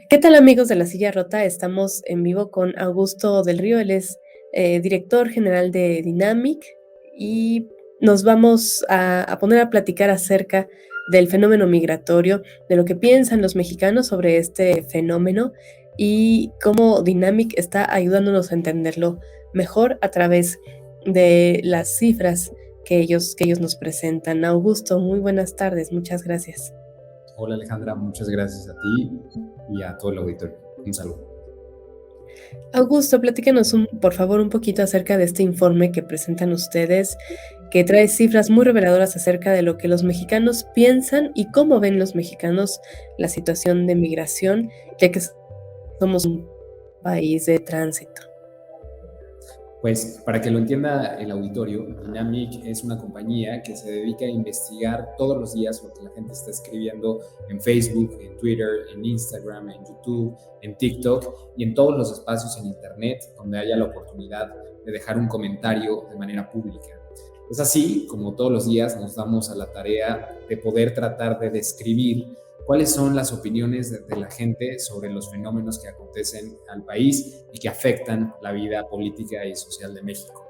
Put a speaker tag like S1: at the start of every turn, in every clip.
S1: ¿Qué tal amigos de La Silla Rota? Estamos en vivo con Augusto del Río, él es director general de Dynamic y nos vamos a poner a platicar acerca del fenómeno migratorio, de lo que piensan los mexicanos sobre este fenómeno y cómo Dynamic está ayudándonos a entenderlo mejor a través de las cifras que ellos nos presentan. Augusto, muy buenas tardes, muchas gracias.
S2: Hola Alejandra, muchas gracias a ti y a todo el auditorio. Un saludo.
S1: Augusto, platícanos por favor, un poquito acerca de este informe que presentan ustedes, que trae cifras muy reveladoras acerca de lo que los mexicanos piensan y cómo ven los mexicanos la situación de migración, ya que somos un país de tránsito.
S2: Pues para que lo entienda el auditorio, Dynamic es una compañía que se dedica a investigar todos los días lo que la gente está escribiendo en Facebook, en Twitter, en Instagram, en YouTube, en TikTok y en todos los espacios en Internet donde haya la oportunidad de dejar un comentario de manera pública. Es así como todos los días nos damos a la tarea de poder tratar de describir cuáles son las opiniones de la gente sobre los fenómenos que acontecen al país y que afectan la vida política y social de México.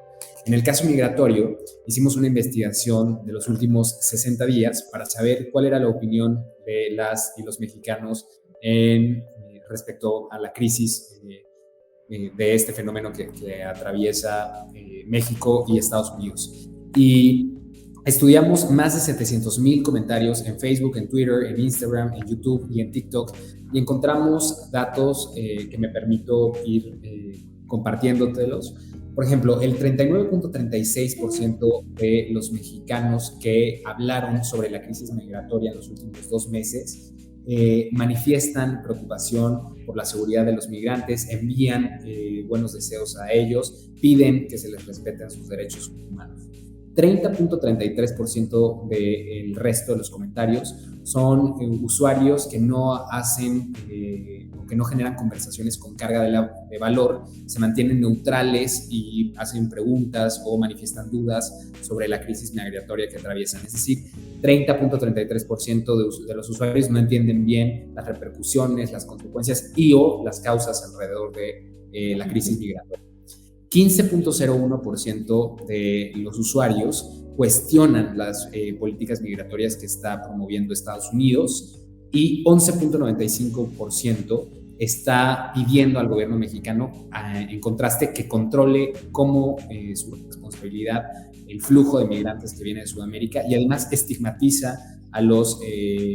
S2: En el caso migratorio, hicimos una investigación de los últimos 60 días para saber cuál era la opinión de las y los mexicanos respecto a la crisis de este fenómeno que atraviesa México y Estados Unidos. Y estudiamos más de 700,000 comentarios en Facebook, en Twitter, en Instagram, en YouTube y en TikTok y encontramos datos que me permito ir compartiéndotelos. Por ejemplo, el 39.36% de los mexicanos que hablaron sobre la crisis migratoria en los últimos 2 meses manifiestan preocupación por la seguridad de los migrantes, envían buenos deseos a ellos, piden que se les respeten sus derechos humanos. 30.33% del resto de los comentarios son usuarios que no hacen o que no generan conversaciones con carga de valor, se mantienen neutrales y hacen preguntas o manifiestan dudas sobre la crisis migratoria que atraviesan. Es decir, 30.33% de los usuarios no entienden bien las repercusiones, las consecuencias y o las causas alrededor de la crisis migratoria. 15.01% de los usuarios cuestionan las políticas migratorias que está promoviendo Estados Unidos y 11.95% está pidiendo al gobierno mexicano, en contraste, que controle como su responsabilidad el flujo de migrantes que viene de Sudamérica y además estigmatiza a los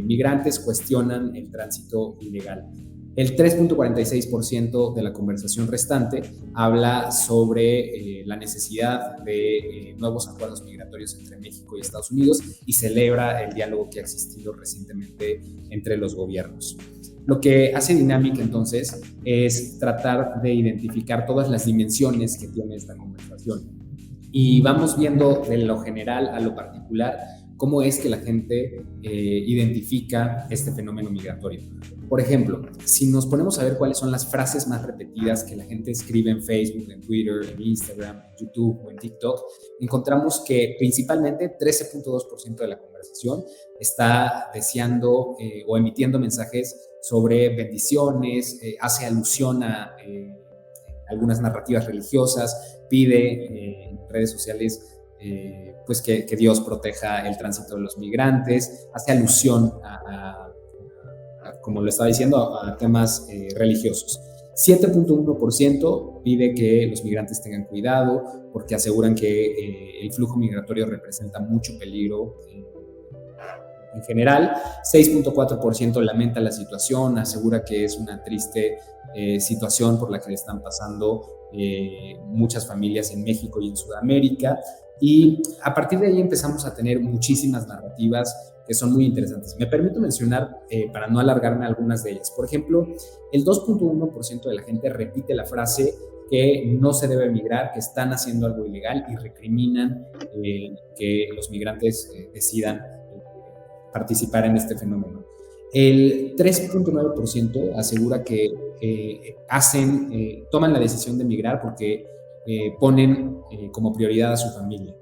S2: migrantes, cuestionan el tránsito ilegal. El 3.46% de la conversación restante habla sobre la necesidad de nuevos acuerdos migratorios entre México y Estados Unidos y celebra el diálogo que ha existido recientemente entre los gobiernos. Lo que hace Dynamic entonces es tratar de identificar todas las dimensiones que tiene esta conversación. Y vamos viendo de lo general a lo particular cómo es que la gente identifica este fenómeno migratorio. Por ejemplo, si nos ponemos a ver cuáles son las frases más repetidas que la gente escribe en Facebook, en Twitter, en Instagram, en YouTube o en TikTok, encontramos que principalmente 13.2% de la conversación está deseando o emitiendo mensajes sobre bendiciones, hace alusión a algunas narrativas religiosas, pide en redes sociales pues que Dios proteja el tránsito de los migrantes, hace alusión como lo estaba diciendo, a temas religiosos. 7.1% pide que los migrantes tengan cuidado porque aseguran que el flujo migratorio representa mucho peligro en general. 6.4% lamenta la situación, asegura que es una triste situación por la que están pasando muchas familias en México y en Sudamérica. Y a partir de ahí empezamos a tener muchísimas narrativas que son muy interesantes. Me permito mencionar, para no alargarme, algunas de ellas. Por ejemplo, el 2.1% de la gente repite la frase que no se debe migrar, que están haciendo algo ilegal y recriminan que los migrantes decidan participar en este fenómeno. El 3.9% asegura que toman la decisión de migrar porque ponen como prioridad a su familia.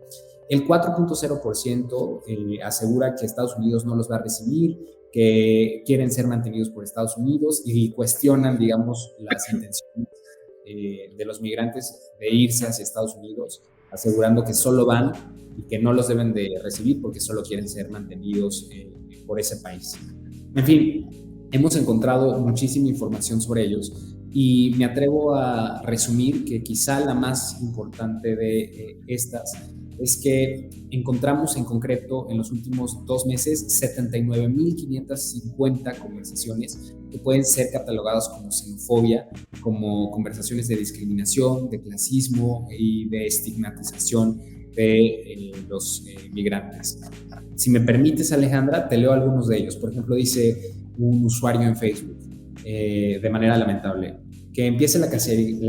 S2: El 4.0% asegura que Estados Unidos no los va a recibir que quieren ser mantenidos por Estados Unidos y cuestionan, digamos, las intenciones de los migrantes de irse hacia Estados Unidos, asegurando que solo van y que no los deben de recibir porque solo quieren ser mantenidos por ese país. En fin, hemos encontrado muchísima información sobre ellos y me atrevo a resumir que quizá la más importante de estas es que encontramos en concreto en los últimos 2 meses 79.550 conversaciones que pueden ser catalogadas como xenofobia, como conversaciones de discriminación, de clasismo y de estigmatización de los migrantes. Si me permites, Alejandra, te leo algunos de ellos. Por ejemplo, dice un usuario en Facebook, de manera lamentable, que empiece la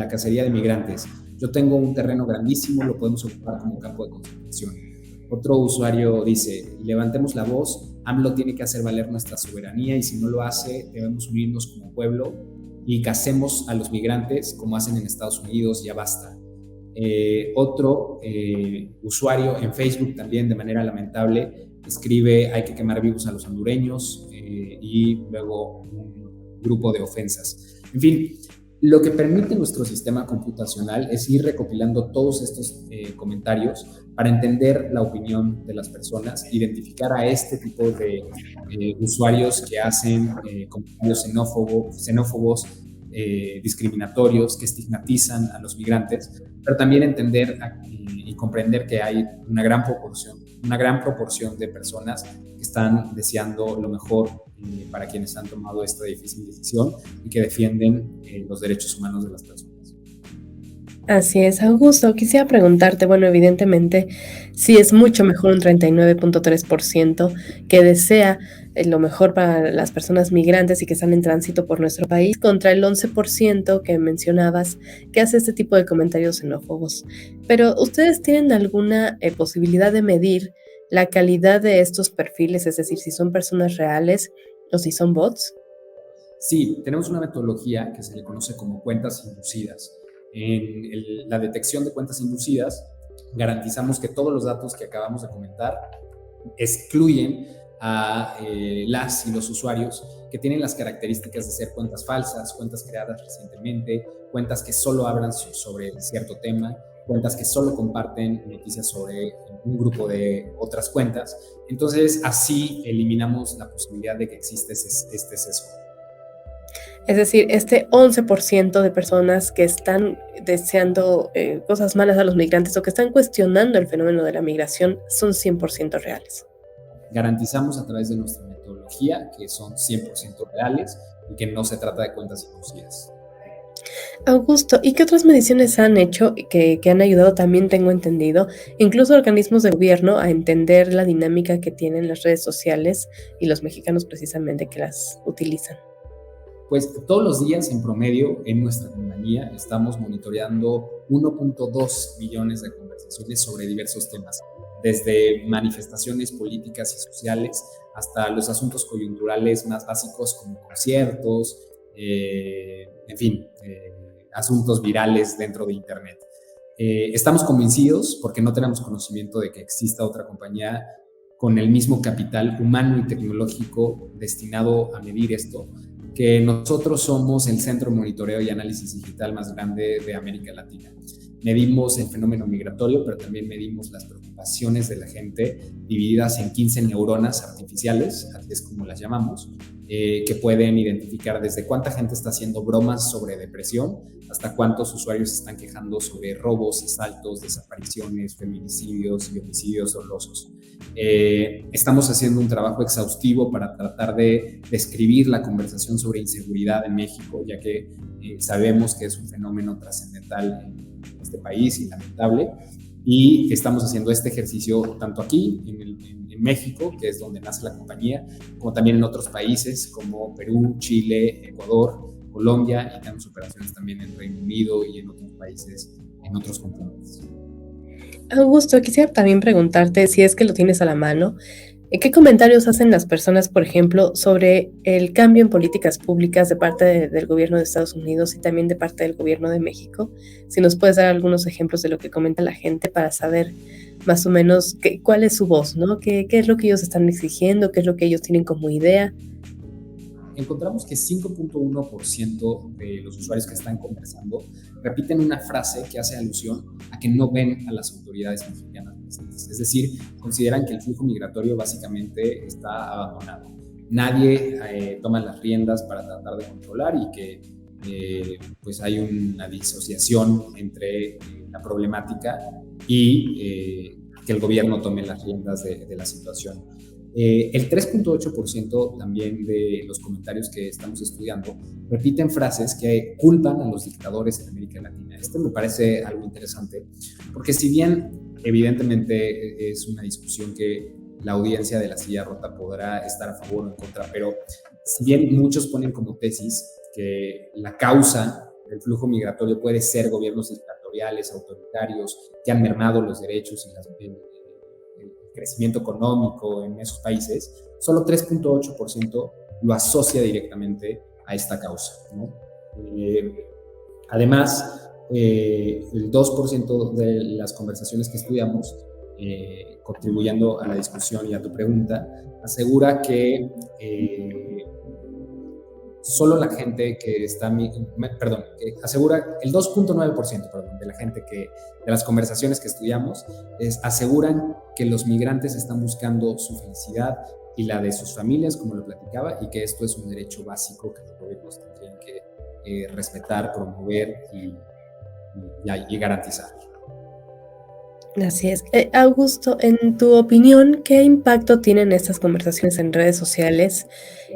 S2: cacería de migrantes. Yo tengo un terreno grandísimo, lo podemos ocupar como campo de concentración. Otro usuario dice, levantemos la voz, AMLO tiene que hacer valer nuestra soberanía y si no lo hace, debemos unirnos como pueblo y casemos a los migrantes como hacen en Estados Unidos, ya basta. Otro usuario en Facebook también de manera lamentable escribe, hay que quemar vivos a los hondureños y luego un grupo de ofensas. En fin, lo que permite nuestro sistema computacional es ir recopilando todos estos comentarios para entender la opinión de las personas, identificar a este tipo de usuarios que hacen comentarios xenófobos, discriminatorios, que estigmatizan a los migrantes, pero también entender y comprender que hay una gran proporción de personas que están deseando lo mejor para quienes han tomado esta difícil decisión y que defienden los derechos humanos de las personas.
S1: Así es, Augusto. Quisiera preguntarte, bueno, evidentemente, sí es mucho mejor un 39.3% que desea lo mejor para las personas migrantes y que están en tránsito por nuestro país, contra el 11% que mencionabas que hace este tipo de comentarios xenófobos. Pero, ¿ustedes tienen alguna posibilidad de medir la calidad de estos perfiles? Es decir, si son personas reales o si son bots.
S2: Sí, tenemos una metodología que se le conoce como cuentas inducidas. La detección de cuentas inducidas, garantizamos que todos los datos que acabamos de comentar excluyen a las y los usuarios que tienen las características de ser cuentas falsas, cuentas creadas recientemente, cuentas que solo hablan sobre cierto tema, cuentas que solo comparten noticias sobre un grupo de otras cuentas. Entonces, así eliminamos la posibilidad de que exista este sesgo.
S1: Es decir, este 11% de personas que están deseando cosas malas a los migrantes o que están cuestionando el fenómeno de la migración son 100% reales.
S2: Garantizamos a través de nuestra metodología que son 100% reales y que no se trata de cuentas inducidas.
S1: Augusto, ¿y qué otras mediciones han hecho que han ayudado también, tengo entendido, incluso organismos de gobierno a entender la dinámica que tienen las redes sociales y los mexicanos precisamente que las utilizan?
S2: Pues todos los días en promedio en nuestra compañía estamos monitoreando 1.2 millones de conversaciones sobre diversos temas, desde manifestaciones políticas y sociales hasta los asuntos coyunturales más básicos como conciertos, en fin, asuntos virales dentro de Internet. Estamos convencidos, porque no tenemos conocimiento de que exista otra compañía con el mismo capital humano y tecnológico destinado a medir esto, que nosotros somos el centro de monitoreo y análisis digital más grande de América Latina. Medimos el fenómeno migratorio, pero también medimos las preocupaciones de la gente divididas en 15 neuronas artificiales, así es como las llamamos, que pueden identificar desde cuánta gente está haciendo bromas sobre depresión hasta cuántos usuarios están quejando sobre robos, asaltos, desapariciones, feminicidios y homicidios dolosos. Estamos haciendo un trabajo exhaustivo para tratar de describir la conversación sobre inseguridad en México, ya que sabemos que es un fenómeno trascendental en este país y lamentable, y estamos haciendo este ejercicio tanto aquí en México, que es donde nace la compañía, como también en otros países como Perú, Chile, Ecuador, Colombia, y tenemos operaciones también en Reino Unido y en otros países, en otros continentes.
S1: Augusto, quisiera también preguntarte, si es que lo tienes a la mano, ¿Qué comentarios hacen las personas, por ejemplo, sobre el cambio en políticas públicas de parte del gobierno de Estados Unidos y también de parte del gobierno de México? Si nos puedes dar algunos ejemplos de lo que comenta la gente para saber más o menos cuál es su voz, ¿no? ¿Qué es lo que ellos están exigiendo? ¿Qué es lo que ellos tienen como idea?
S2: Encontramos que 5.1% de los usuarios que están conversando repiten una frase que hace alusión a que no ven a las autoridades mexicanas presentes. Es decir, consideran que el flujo migratorio básicamente está abandonado. Nadie toma las riendas para tratar de controlar y que pues hay una disociación entre la problemática y que el gobierno tome las riendas de la situación. El 3.8% también de los comentarios que estamos estudiando repiten frases que culpan a los dictadores en América Latina. Este me parece algo interesante, porque si bien evidentemente es una discusión que la audiencia de La Silla Rota podrá estar a favor o en contra, pero si bien muchos ponen como tesis que la causa del flujo migratorio puede ser gobiernos dictatoriales, autoritarios, que han mermado los derechos y el crecimiento económico en esos países, solo 3.8% lo asocia directamente a esta causa, ¿no? Además, el 2% de las conversaciones que estudiamos, contribuyendo a la discusión y a tu pregunta, asegura que solo la gente que está, perdón, asegura el 2.9%, perdón, de la gente que, de las conversaciones que estudiamos, aseguran que los migrantes están buscando su felicidad y la de sus familias, como lo platicaba, y que esto es un derecho básico que los gobiernos tendrían que respetar, promover y garantizar.
S1: Así es. Augusto, en tu opinión, ¿qué impacto tienen estas conversaciones en redes sociales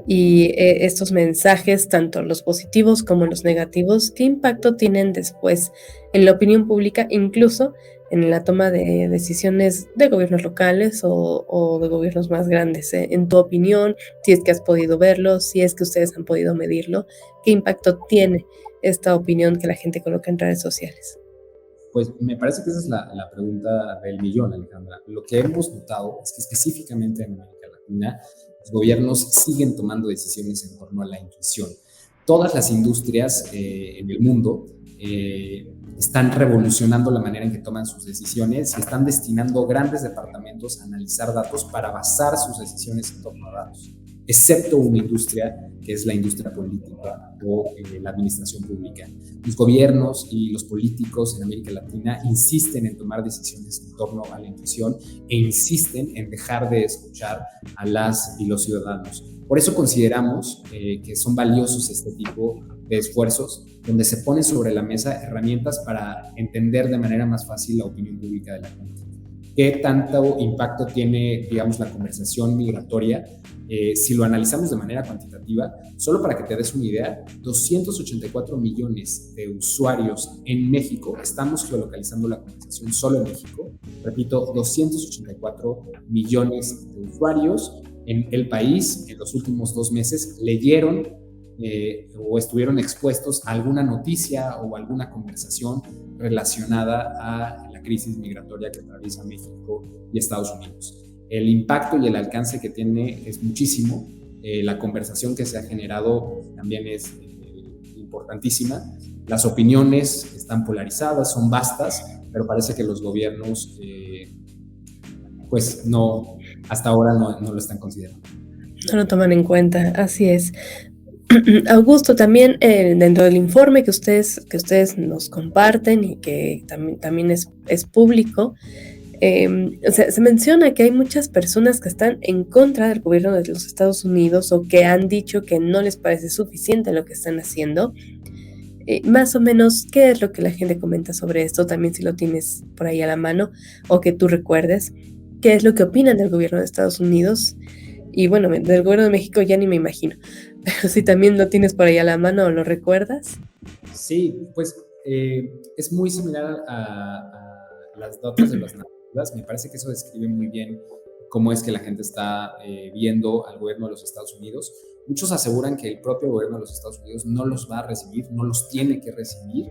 S1: y estos mensajes, tanto los positivos como los negativos? ¿Qué impacto tienen después en la opinión pública, incluso en la toma de decisiones de gobiernos locales o de gobiernos más grandes? En tu opinión, si es que has podido verlo, si es que ustedes han podido medirlo, ¿qué impacto tiene esta opinión que la gente coloca en redes sociales?
S2: Pues me parece que esa es la pregunta del millón, Alejandra. Lo que hemos notado es que específicamente en América Latina, los gobiernos siguen tomando decisiones en torno a la intuición. Todas las industrias en el mundo están revolucionando la manera en que toman sus decisiones y están destinando grandes departamentos a analizar datos para basar sus decisiones en torno a datos, excepto una industria que es la industria política o la administración pública. Los gobiernos y los políticos en América Latina insisten en tomar decisiones en torno a la intuición e insisten en dejar de escuchar a las y los ciudadanos. Por eso consideramos que son valiosos este tipo de esfuerzos, donde se ponen sobre la mesa herramientas para entender de manera más fácil la opinión pública de la gente. ¿Qué tanto impacto tiene, digamos, la conversación migratoria? Si lo analizamos de manera cuantitativa, solo para que te des una idea, 284 millones de usuarios en México, estamos geolocalizando la conversación solo en México, repito, 284 millones de usuarios en el país en los últimos 2 meses leyeron o estuvieron expuestos a alguna noticia o alguna conversación relacionada a la crisis migratoria que atraviesa México y Estados Unidos. El impacto y el alcance que tiene es muchísimo. La conversación que se ha generado también es importantísima. Las opiniones están polarizadas, son vastas, pero parece que los gobiernos pues no, hasta ahora no lo están considerando.
S1: No lo toman en cuenta, así es. Augusto, también dentro del informe que ustedes nos comparten y que también es público, se menciona que hay muchas personas que están en contra del gobierno de los Estados Unidos o que han dicho que no les parece suficiente lo que están haciendo. Más o menos, ¿qué es lo que la gente comenta sobre esto? También si lo tienes por ahí a la mano o que tú recuerdes. ¿Qué es lo que opinan del gobierno de Estados Unidos? Y bueno, del gobierno de México ya ni me imagino. Pero si también lo tienes por ahí a la mano o lo recuerdas.
S2: Sí, pues es muy similar a las notas de las narrativas. Me parece que eso describe muy bien cómo es que la gente está viendo al gobierno de los Estados Unidos. Muchos aseguran que el propio gobierno de los Estados Unidos no los va a recibir, no los tiene que recibir.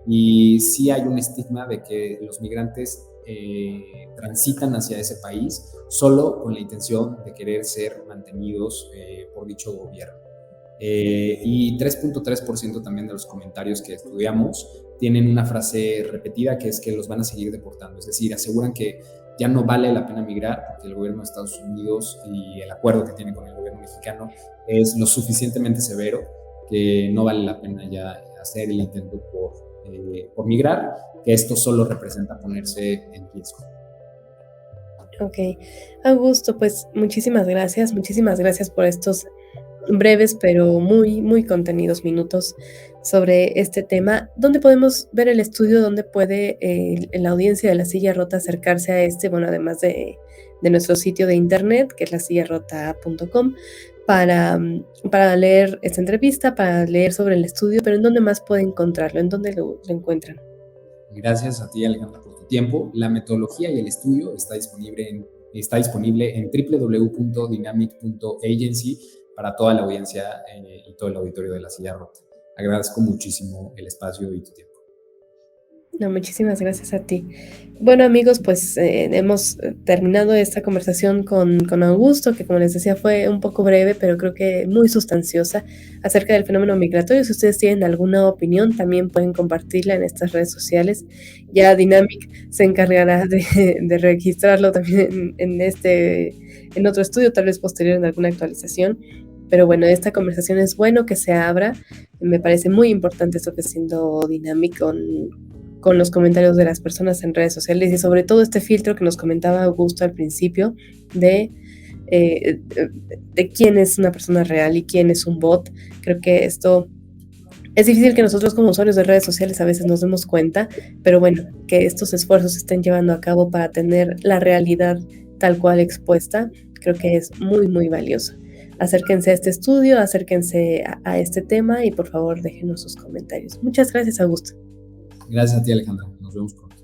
S2: Y sí hay un estigma de que los migrantes transitan hacia ese país solo con la intención de querer ser mantenidos por dicho gobierno. Y 3.3% también de los comentarios que estudiamos tienen una frase repetida que es que los van a seguir deportando, es decir, aseguran que ya no vale la pena migrar porque el gobierno de Estados Unidos y el acuerdo que tiene con el gobierno mexicano es lo suficientemente severo que no vale la pena ya hacer el intento por migrar, que esto solo representa ponerse en riesgo.
S1: Ok, Augusto, pues muchísimas gracias por estos breves pero muy, muy contenidos minutos sobre este tema. ¿Dónde podemos ver el estudio? ¿Dónde puede la audiencia de La Silla Rota acercarse a este? Bueno, además de nuestro sitio de internet, que es lasillarota.com, para leer esta entrevista, para leer sobre el estudio, pero ¿en dónde más puede encontrarlo? ¿En dónde lo encuentran?
S2: Gracias a ti, Alejandra, por tu tiempo. La metodología y el estudio está disponible en www.dynamic.agency para toda la audiencia y todo el auditorio de La Silla Rota. Agradezco muchísimo el espacio y tu tiempo.
S1: No, muchísimas gracias a ti. Bueno, amigos, pues hemos terminado esta conversación con Augusto, que como les decía fue un poco breve, pero creo que muy sustanciosa acerca del fenómeno migratorio. Si ustedes tienen alguna opinión, también pueden compartirla en estas redes sociales. Ya Dynamic se encargará de registrarlo también en otro estudio, tal vez posterior en alguna actualización. Pero bueno, esta conversación es bueno que se abra. Me parece muy importante esto que está haciendo Dynamic con los comentarios de las personas en redes sociales y sobre todo este filtro que nos comentaba Augusto al principio de quién es una persona real y quién es un bot. Creo que esto es difícil que nosotros como usuarios de redes sociales a veces nos demos cuenta, pero bueno, que estos esfuerzos se estén llevando a cabo para tener la realidad tal cual expuesta, creo que es muy, muy valioso. Acérquense a este estudio, acérquense a este tema y por favor déjenos sus comentarios. Muchas gracias, Augusto.
S2: Gracias a ti, Alejandra. Nos vemos pronto.